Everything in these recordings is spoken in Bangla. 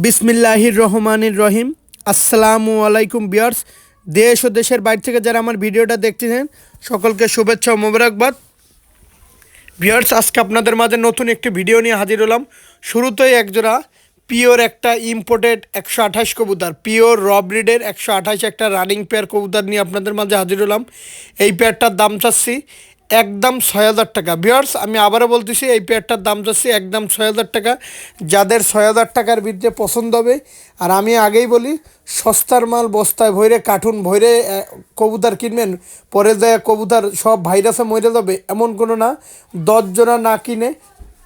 বিসমিল্লাহির রহমানির রহিম। আসসালামু আলাইকুম ভিউয়ার্স। দেশ ও দেশের বাইরে থেকে যারা আমার ভিডিওটা দেখতেছেন সকলকে শুভেচ্ছা ও মোবারকবাদ। ভিউয়ার্স, আজকে আপনাদের মাঝে নতুন একটি ভিডিও নিয়ে হাজির হলাম। শুরুতেই একজোড়া পিওর একটা ইম্পোর্টেড 128 কবুতর, পিওর র ব্রিডের 128 একটা রানিং পেয়ার কবুতর নিয়ে আপনাদের মাঝে হাজির হলাম। এই পেয়ারটার দাম চাচ্ছি একদম 6,000 টাকা। ভিউয়ার্স, আমি আবারও বলতেছি, এই পেয়ারটার দাম চাচ্ছি একদম 6,000 টাকা। যাদের 6,000 টাকার ভিতরে পছন্দ হবে, আর আমি আগেই বলি, সস্তার মাল বস্তায় ভরে কার্টুন ভরে কবুতর কিনবেন, পরে যায় কবুতর সব ভাইরাসে মরে যাবে এমন কোনো না। 10 জোড়া না কিনে,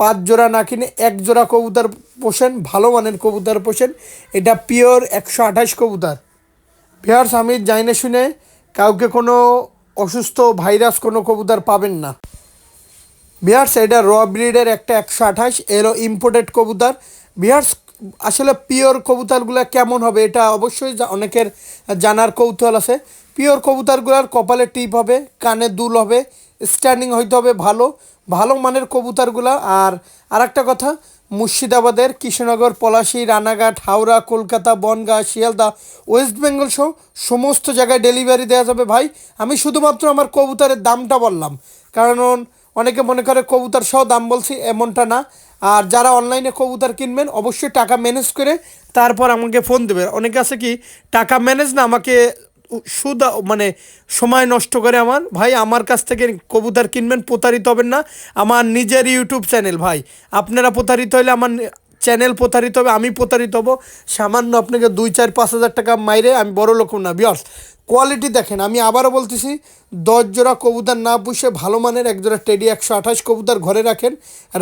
5 জোড়া না কিনে 1 জোড়া কবুতর পোষেন, ভালো মানের কবুতর পোষেন। এটা পিওর 128 কবুতর। ভিউয়ার্স, আমি জানি না শুনে কাউকে কোনো অসুস্থ ভাইরাস কোনো কবুতর পাবেন না। ভিউয়ার্স, এটা র ব্রিডের একটা 128 এরও ইম্পোর্টেড কবুতর। ভিউয়ার্স, আসলে পিওর কবুতরগুলো কেমন হবে এটা অবশ্যই অনেকের জানার কৌতূহল আছে। পিওর কবুতরগুলোর কপালে টিপ হবে, কানে দুল হবে, স্ট্যান্ডিং হইতে হবে ভালো ভালো মানের কবুতরগুলো। আর আরেকটা কথা, মুর্শিদাবাদের, কৃষ্ণনগর, পলাশী, রানাঘাট, হাওড়া, কলকাতা, বনগাঁ, শিয়ালদা, ওয়েস্ট বেঙ্গল সহ সমস্ত জায়গায় ডেলিভারি দেওয়া যাবে ভাই। আমি শুধুমাত্র আমার কবুতরের দামটা বললাম, কারণ অনেকে মনে করে কবুতর সহ দাম বলছি, এমনটা না। আর যারা অনলাইনে কবুতর কিনবেন অবশ্যই টাকা ম্যানেজ করে তারপর আমাকে ফোন দেবে। অনেকে আছে কি টাকা ম্যানেজ না, আমাকে সুদ মানে সময় নষ্ট করে। আমার ভাই, আমার কাছ থেকে কবুতর কিনবেন, প্রতারিত হবেন না। আমার নিজের ইউটিউব চ্যানেল ভাই, আপনারা প্রতারিত হলে আমার চ্যানেল প্রতারিত হবে, আমি প্রতারিত হব। সামান্য আপনাকে 2-4-5 হাজার টাকা মাইরে আমি বড় লোক না। ভিউয়ার্স, কোয়ালিটি দেখেন, আমি আবারও বলতেছি, 10 জোড়া কবুতর না পুষে ভালো মানের 1 জোড়া টেডি 128 কবুতর ঘরে রাখেন,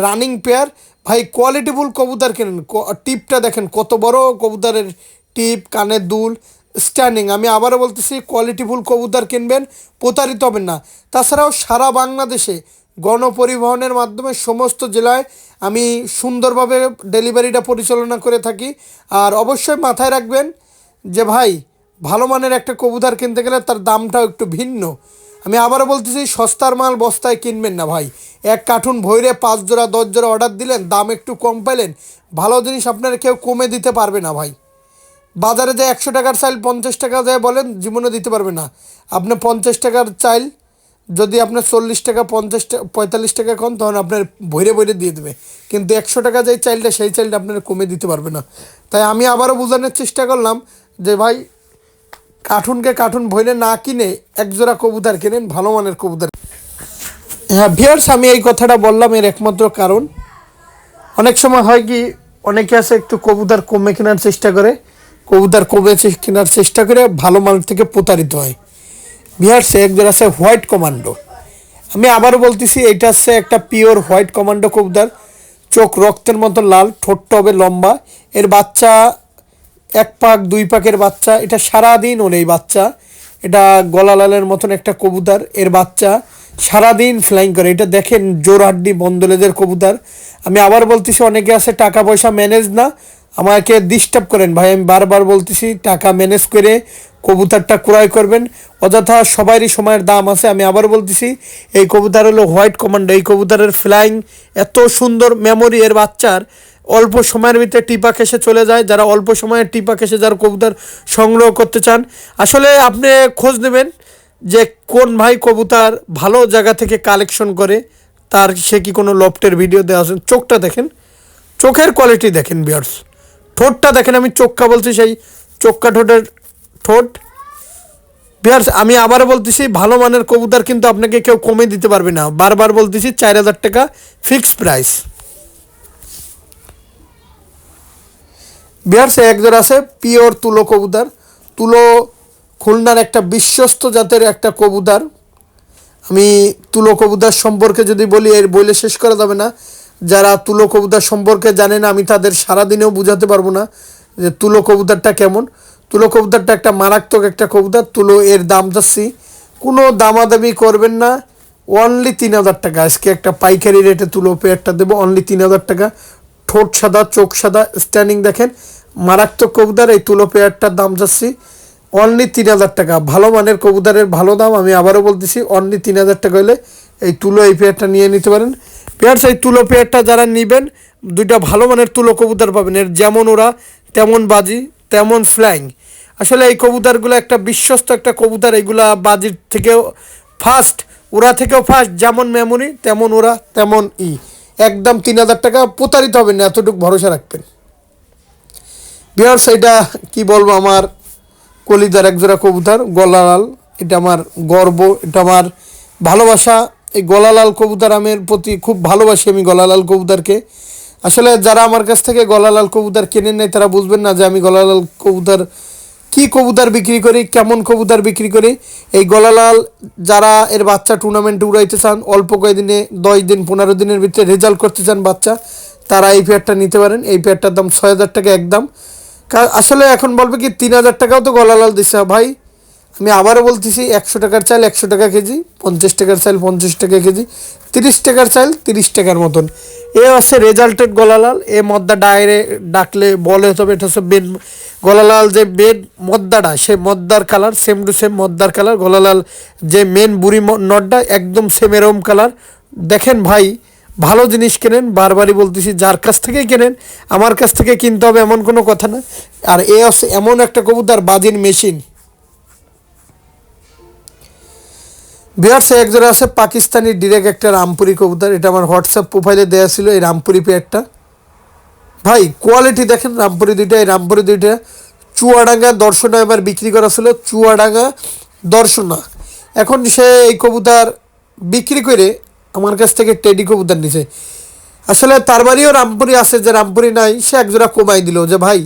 রানিং পেয়ার ভাই। কোয়ালিটিফুল কবুতর কেনেন। টিপটা দেখেন কত বড় কবুতরের টিপ, কানের দুল, স্ট্যান্ডিং। আমি আবারও বলতেছি, কোয়ালিটিফুল কবুতর কিনবেন, প্রতারিত হবেন না। তাছাড়াও সারা বাংলাদেশে গণপরিবহনের মাধ্যমে সমস্ত জেলায় আমি সুন্দরভাবে ডেলিভারিটা পরিচালনা করে থাকি। আর অবশ্যই মাথায় রাখবেন যে ভাই, ভালো মানের একটা কবুতর কিনতে গেলে তার দামটাও একটু ভিন্ন। আমি আবারও বলতেছি, সস্তার মাল বস্তায় কিনবেন না ভাই। এক কার্টুন ভইরে 5 জোড়া 10 জোড়া অর্ডার দিলেন, দাম একটু কম পাইলেন, ভালো জিনিস আপনারা কেউ কমে দিতে পারবে না ভাই। বাজারে যে 100 টাকার চাইল 50 টাকা যায় বলেন, জীবনে দিতে পারবে না। আপনি 50 টাকার চাইল যদি আপনার 40 টাকা 45 টাকা কম, তখন আপনার ভইরে ভইরে দিয়ে দেবে। কিন্তু 100 টাকা যে চাইলটা, সেই চাইলটা আপনার কমে দিতে পারবে না। তাই আমি আবারও বোঝানোর চেষ্টা করলাম যে ভাই, কার্টুন ভইরে না কিনে 1 জোড়া কবুতর কেনেন, ভালো মানের কবুতর। হ্যাঁ ভিউয়ার্স, আমি এই কথাটা বললাম এর একমাত্র কারণ, অনেক সময় হয় কি, অনেকে আছে একটু কবুতর কমে কেনার চেষ্টা করে, কবুতর কমে কেনার চেষ্টা করে ভালো মানের থেকে প্রতারিত হয়। ভিউয়ার্স, একজন আছে হোয়াইট কমান্ডো। আমি আবারও বলতেছি, এইটা হচ্ছে একটা পিওর হোয়াইট কমান্ডো কবুতর। চোখ রক্তের মতো লাল, ঠোঁটটা হবে লম্বা। এর বাচ্চা 1 পাক 2 পাকের বাচ্চা। এটা সারাদিন ওর এই বাচ্চা, এটা গলা লালের মতন একটা কবুতর। এর বাচ্চা সারাদিন ফ্লাইং করে। এটা দেখেন জোর হাড্ডি বন্দলেদের কবুতর। আমি আবার বলতেছি, অনেকে আছে টাকা পয়সা ম্যানেজ না, আমাকে ডিস্টার্ব করেন ভাই। আমি বারবার বলতেছি, টাকা ম্যানেজ করে কবুতরটা ক্রয় করবেন। অযথা সবারই সময়ের দাম আছে। আমি আবার বলতেছি, এই কবুতর হলো হোয়াইট কমান্ডো। এই কবুতরের ফ্লাইং এত সুন্দর, মেমোরি এর বাচ্চার অল্প সময়ের ভিতরে টিপা কেসে চলে যায়। যারা অল্প সময়ের টিপা কেসে যারা কবুতর সংগ্রহ করতে চান, আসলে আপনি খোঁজ নেবেন যে কোন ভাই কবুতর ভালো জায়গা থেকে কালেকশন করে, তার সে কি কোনো লফটের ভিডিও দেওয়া আছে। চোখটা দেখেন, চোখের কোয়ালিটি দেখেন ভিউয়ার্স, ঠোঁটটা দেখেন। আমি চোখটা বলছি, সেই চোখা ঠোঁটের ঠোঁট। ভিউয়ার্স, আমি আবার বলতেছি, ভালো মানের কবুতর কিন্তু আপনাকে কেউ কমে দিতে পারবে না। বারবার বলতেছি, 4,000 টাকা ফিক্সড প্রাইস। ভিউয়ার্স, এক জোড়া আছে পিওর তুলো কবুতর। তুলো খুলনার একটা বিশ্বস্ত জাতের একটা কবুতর। আমি তুলো কবুতর সম্পর্কে যদি বলি, এর বইলে শেষ করা যাবে না। যারা তুলো কবুতর সম্পর্কে জানে না, আমি তাদের সারাদিনেও বোঝাতে পারবো না যে তুলো কবুতরটা কেমন। তুলো কবুতরটা একটা মারাত্মক একটা কবুতর। তুলো এর দাম যাচ্ছি, কোনো দামাদামি করবেন না, অনলি 3,000 টাকা। আজকে একটা পাইকারি রেটে তুলো পেয়ারটা দেবো, অনলি 3,000 টাকা। ঠোঁট সাদা, চোখ সাদা, স্ট্যান্ডিং দেখেন, মারাত্মক কবুতর। এই তুলো পেয়ারটার দাম যাচ্ছি অনলি 3,000 টাকা। ভালো মানের কবুতরের ভালো দাম। আমি আবারও বলতেছি, অনলি 3,000 টাকা হলে এই তুলো এই পেয়ারটা নিয়ে নিতে পারেন। পেয়ার এই তুলো পেয়ারটা যারা নেবেন, 2টা ভালো মানের তুলো কবুতর পাবেন। এর যেমন ওরা তেমন বাজি তেমন ফ্লাইং। আসলে এই কবুতরগুলো একটা বিশ্বস্ত একটা কবুতর, এইগুলা বাজির থেকেও ফাস্ট, ওরা থেকেও ফাস্ট, যেমন মেমোরি তেমন ওরা তেমন একদম 3,000 টাকা প্রতারিত হবেন না, এতটুকু ভরসা রাখবেন। বিহার এটা কি বলবো, আমার কলিজার একজোড়া কবুতর গলালাল, এটা আমার গর্ব, এটা আমার ভালোবাসা। এই গলালাল কবুতর আমের প্রতি খুব ভালোবাসি আমি গলালাল কবুতরকে। আসলে যারা আমার কাছ থেকে গলালাল কবুতর কেনেন নাই তারা বুঝবেন না যে আমি গলালাল কবুতর কি কবুতর বিক্রি করি, কেমন কবুতর বিক্রি করি। এই গলালাল যারা এর বাচ্চা টুর্নামেন্টে উড়াইতে চান, অল্প কয়েকদিনে 10 দিন 15 দিনের ভিতরে রেজাল্ট করতে চান বাচ্চা, তারা এই পেয়ারটা নিতে পারেন। এই পেয়ারটার দাম 6,000 টাকা একদম। আসলে এখন বলবে কি 3,000 টাকাও তো গলালাল দিচ্ছে ভাই। আমি আবারও বলতেছি, 100 টাকার চাল 100 টাকা কেজি, 50 টাকার চাল 50 টাকা কেজি, 30 টাকার চাল 30 টাকার মতন। এ হচ্ছে রেজাল্টেড গলালাল। এ মদ্দা ডায়রে ডাকলে বলে তবে এটা হচ্ছে বেন গলালাল, যে বেন মদ্দাটা সে মদ্দার কালার সেম টু সেম মদ্দার কালার। গলালাল যে মেন বুড়ি নটটা একদম সেম এরম কালার। দেখেন ভাই, ভালো জিনিস কেনেন, বারবারই বলতেছি, যার কাছ থেকেই কেনেন আমার কাছ থেকে কিনতে হবে এমন কোনো কথা না। আর এ হচ্ছে এমন একটা কবুতর বাজির মেশিন। বিহারসে একজোড়া আছে পাকিস্তানি ডিরেক্ট একটা রামপুরি কবুতর, এটা আমার হোয়াটসঅ্যাপ প্রোফাইলে দেওয়া ছিল। এই রামপুরি পেয়ারটা ভাই কোয়ালিটি দেখেন, রামপুরি দুইটা, এই রামপুরি দুইটা চুয়াডাঙ্গা দর্শনা এবার বিক্রি করা ছিল, চুয়াডাঙ্গা দর্শনা। এখন সে এই কবুতর বিক্রি করে আমার কাছ থেকে টেডি কবুতর নিছে। আসলে তার বাড়িও রামপুরি আছে, যে রামপুরি নাই সে একজোড়া কমাই দিল, যে ভাই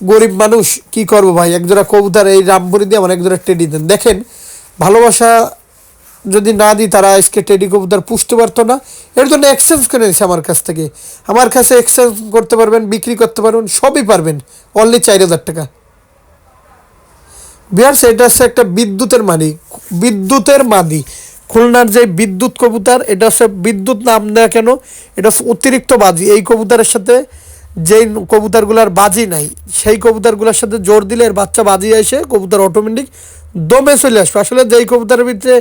গরিব মানুষ কি করবো ভাই, একজোড়া কবুতর এই রামপুরি দিয়ে আমার একজোড়া টেডি দেন। দেখেন ভালোবাসা যদি না দিই তারা আজকে টেডি কবুতর পুষতে পারতো না। এর জন্য এক্সচেঞ্জ করে নিয়েছে আমার কাছ থেকে। আমার কাছে এক্সচেঞ্জ করতে পারবেন, বিক্রি করতে পারবেন, সবই পারবেন, অনলি 4,000 টাকা। বিহার এটা হচ্ছে একটা বিদ্যুতের মাদি, বিদ্যুতের মাদি, খুলনার যে বিদ্যুৎ কবুতর, এটা হচ্ছে বিদ্যুৎ নাম দেয়া কেন, এটা হচ্ছে অতিরিক্ত বাজি। এই কবুতরের সাথে যেই কবুতরগুলার বাজি নাই সেই কবুতরগুলোর সাথে জোর দিলে এর বাচ্চা বাজি এসে কবুতর অটোমেটিক দমে চলে আসবে। আসলে যেই কবুতরের ভিতরে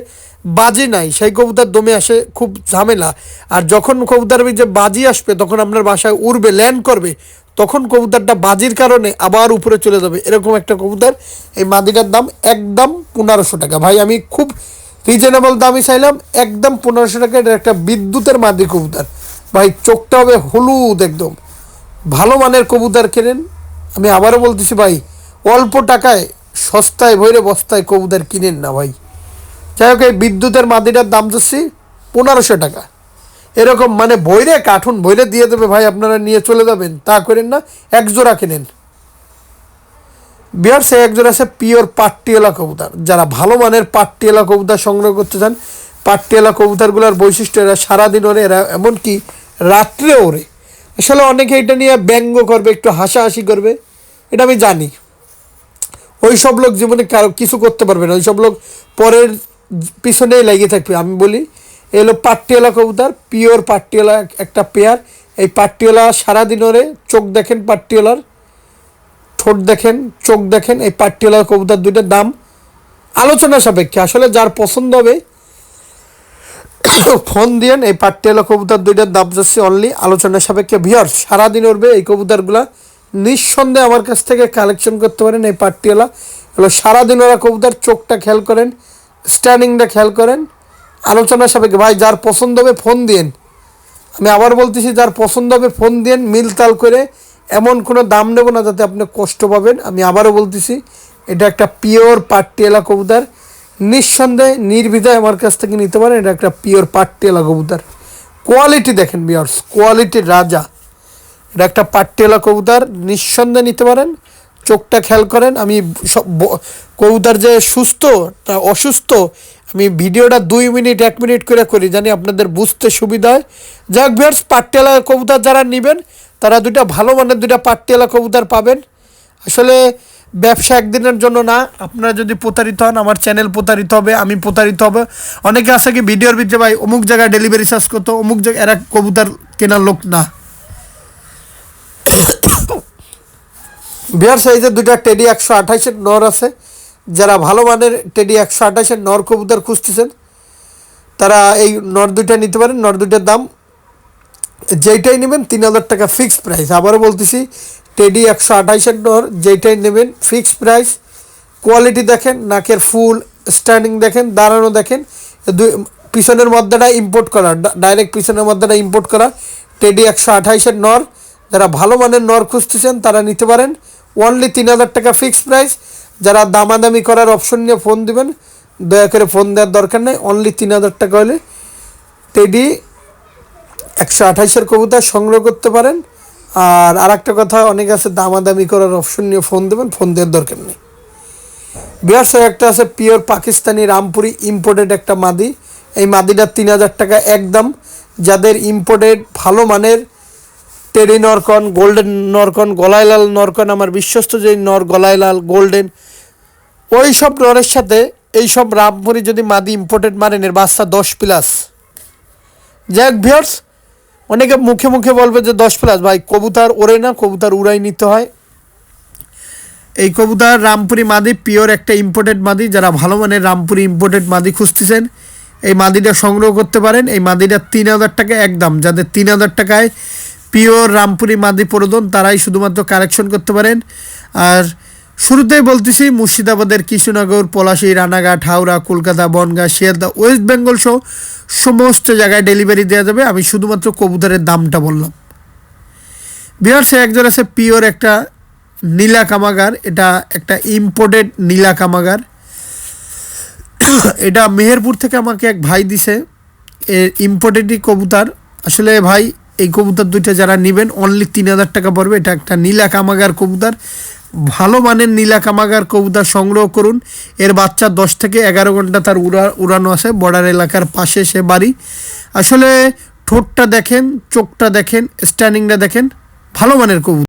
বাজি নাই সেই কবুতর দমে আসে, খুব ঝামেলা। আর যখন কবুতরের ভিতরে বাজি আসবে তখন আপনার বাসায় উড়বে, ল্যান্ড করবে, তখন কবুতরটা বাজির কারণে আবার উপরে চলে যাবে, এরকম একটা কবুতর। এই মাদিটার দাম একদম 1,500 টাকা। ভাই আমি খুব রিজনেবল দামই চাইলাম, একদম 1,500 টাকা। এটা একটা বিদ্যুতের মাদি কবুতর ভাই, চোখটা হবে হলুদ একদম, ভালো মানের কবুতর কেনেন। আমি আবারও বলতেছি ভাই, অল্প টাকায় সস্তায় ভৈরে বস্তায় কবুতর কিনেন না ভাই। যাই হোক, এই বিদ্যুতের মাদিটার দাম যাচ্ছি 1,500 টাকা। এরকম মানে ভৈরে কার্টুন ভৈরে দিয়ে দেবে ভাই, আপনারা নিয়ে চলে যাবেন, তা করেন না, একজোড়া কেনেন। বিহার সে একজোড়া আছে পিওর পাট্টিওয়ালা কবুতর। যারা ভালো মানের পাট্টিওয়ালা কবুতর সংগ্রহ করতে চান, পাট্টিওয়ালা কবুতরগুলোর বৈশিষ্ট্য এরা সারাদিন ওরে, এরা এমনকি রাত্রে ওরে। আসলে অনেকে এটা নিয়ে ব্যঙ্গ করবে, একটু হাসাহাসি করবে, এটা আমি জানি। ওই সব লোক জীবনে কারো কিছু করতে পারবে না, ওই সব লোক পরের পিছনেই লেগে থাকবে। আমি বলি এলো পাট্টিওয়ালা কবুতর, পিওর পাট্টিওয়ালা একটা পেয়ার। এই পাট্টিওয়ালা সারাদিন ওরে, চোখ দেখেন পাট্টিওয়ালার, ঠোঁট দেখেন, চোখ দেখেন। এই পাট্টিওয়ালা কবুতর দুইটার দাম আলোচনা সাপেক্ষে, আসলে যার পছন্দ হবে ফোন দিয়েন। এই পাট্টিওয়ালা কবুতর দুইটার দাম যাচ্ছে অনলি আলোচনা সাপেক্ষে। ভিউয়ার্স সারাদিন উঠবে এই কবুতরগুলা, নিঃসন্দেহে আমার কাছ থেকে কালেকশন করতে পারেন। এই পাট্টিওয়ালা এগুলো সারাদিন ওরা কবুতর, চোখটা খেয়াল করেন, স্ট্যান্ডিংটা খেয়াল করেন, আলোচনা সাপেক্ষে। ভাই যার পছন্দ হবে ফোন দিন, আমি আবার বলতেছি যার পছন্দ হবে ফোন দিন, মিলতাল করে। এমন কোনো দাম নেব না যাতে আপনি কষ্ট পাবেন। আমি আবারও বলতেছি এটা একটা পিওর পাট্টিওয়ালা কবুতর, নিঃসন্দেহে নির্বিধায় আমার কাছ থেকে নিতে পারেন। এটা একটা পিওর পাট্টিওয়ালা কবুতর, কোয়ালিটি দেখেন ভিউয়ার্স, কোয়ালিটির রাজা। এটা একটা পাট্টিওয়ালা কবুতর, নিঃসন্দেহে নিতে পারেন, চোখটা খেয়াল করেন। আমি সব কবুতর যে সুস্থ তা অসুস্থ আমি ভিডিওটা 2 মিনিট 1 মিনিট করে করি, জানি আপনাদের বুঝতে সুবিধা হয়। যাক ভিউয়ার্স, পাট্টিওয়ালা কবুতর যারা নেবেন তারা দুইটা ভালো মানের দুইটা পাট্টিওয়ালা কবুতর পাবেন। আসলে ব্যবসা একদিনের জন্য না, আপনারা যদি প্রতারিত হন আমার চ্যানেল প্রতারিত হবে, আমি প্রতারিত হবে। অনেকে আছে কি ভিডিওর ভিতরে ভাই অমুক জায়গায় ডেলিভারি চার্জ করতো, অমুক জায়গায়, এরা কবুতর কেনার লোক না। বিহার সাইজের দুইটা টেডি 128-এর নর আছে। যারা ভালো মানের টেডি 128-এর নর কবুতর খুঁজতেছেন তারা এই নর দুইটা নিতে পারেন। নর দুইটার দাম যেইটাই নেবেন 3,000 টাকা ফিক্সড প্রাইস। আবারও বলতেছি টেডি 128-এর নর, যেইটাই নেবেন ফিক্সড প্রাইস। কোয়ালিটি দেখেন, নাকের ফুল, স্ট্যান্ডিং দেখেন, দাঁড়ানো দেখেন। পিছনের মধ্যেটা ইম্পোর্ট করা, ডাইরেক্ট পিছনের মধ্যেটা ইম্পোর্ট করা টেডি 128-এর নর। যারা ভালো মানের নর খুঁজতেছেন তারা নিতে পারেন। অনলি 3000 টাকা ফিক্সড প্রাইস। যারা দামাদামি করার অপশন নিয়ে ফোন দিবেন, দয়া করে ফোন দেওয়ার দরকার নেই। অনলি 3000 টাকা হলে টেডি 128-এর কবুতর সংগ্রহ করতে পারেন। আর আরেকটা কথা, অনেক আছে দামাদামি করার অপশন নিয়ে ফোন দেবেন, ফোন দেওয়ার দরকার নেই। বিহার একটা আছে পিওর পাকিস্তানি রামপুরি ইম্পোর্টেড একটা মাদি। এই মাদিটা 3000 টাকা একদম। যাদের ইম্পোর্টেড ভালো মানের টেডি নরকন, গোল্ডেন নরকন, গলাইলাল নরকন, আমার বিশ্বস্ত যে নর গলাইলাল গোল্ডেন, ওই সব নরের সাথে এই সব রামপুরি যদি মাদি ইম্পোর্টেড মারেন, এর বাচ্চা 10+। যাই হোক ভিউয়ার্স, অনেকে মুখে মুখে বলবে যে 10+। ভাই কবুতর ওড়ে না, কবুতর উড়াই নিতে হয়। এই কবুতর রামপুরি মাদি পিওর একটা ইম্পোর্টেড মাদি। যারা ভালো মানের রামপুরি ইম্পোর্টেড মাদি খুঁজতেছেন, এই মাদিটা সংগ্রহ করতে পারেন। এই মাদিটা 3000 টাকা একদম। যাদের 3000 টাকায় পিওর রামপুরি মাদি প্রয়োজন, তারাই শুধুমাত্র কালেকশন করতে পারেন। আর শুরুতেই বলতেছি, মুর্শিদাবাদের কৃষ্ণনগর, পলাশী, রানাঘাট, হাওড়া, কলকাতা, বনগাঁ, শিয়ালদা, ওয়েস্ট বেঙ্গল সহ সমস্ত জায়গায় ডেলিভারি দেওয়া যাবে। আমি শুধুমাত্র কবুতরের দামটা বললাম। ভিউয়ার্স, একজন আছে পিওর একটা নীলা কামাগার। এটা একটা ইম্পোর্টেড নীলা কামাগার। এটা মেহেরপুর থেকে আমাকে এক ভাই দিছে, এর ইম্পোর্টেডই কবুতর। আসলে ভাই, এই কবুতর দুইটা যারা নেবেন অনলি 3000 টাকা পড়বে। এটা একটা নীলা কামাগার কবুতর। ভালো মানের নীলা কামাগার কবুতর সংগ্রহ করুন। এর বাচ্চা 10 থেকে 11 ঘন্টা তার উড়ানো আছে। বর্ডার এলাকার পাশে সে বাড়ি। আসলে ঠোঁটটা দেখেন, চোখটা দেখেন, স্ট্যান্ডিংটা দেখেন, ভালো মানের কবুতর।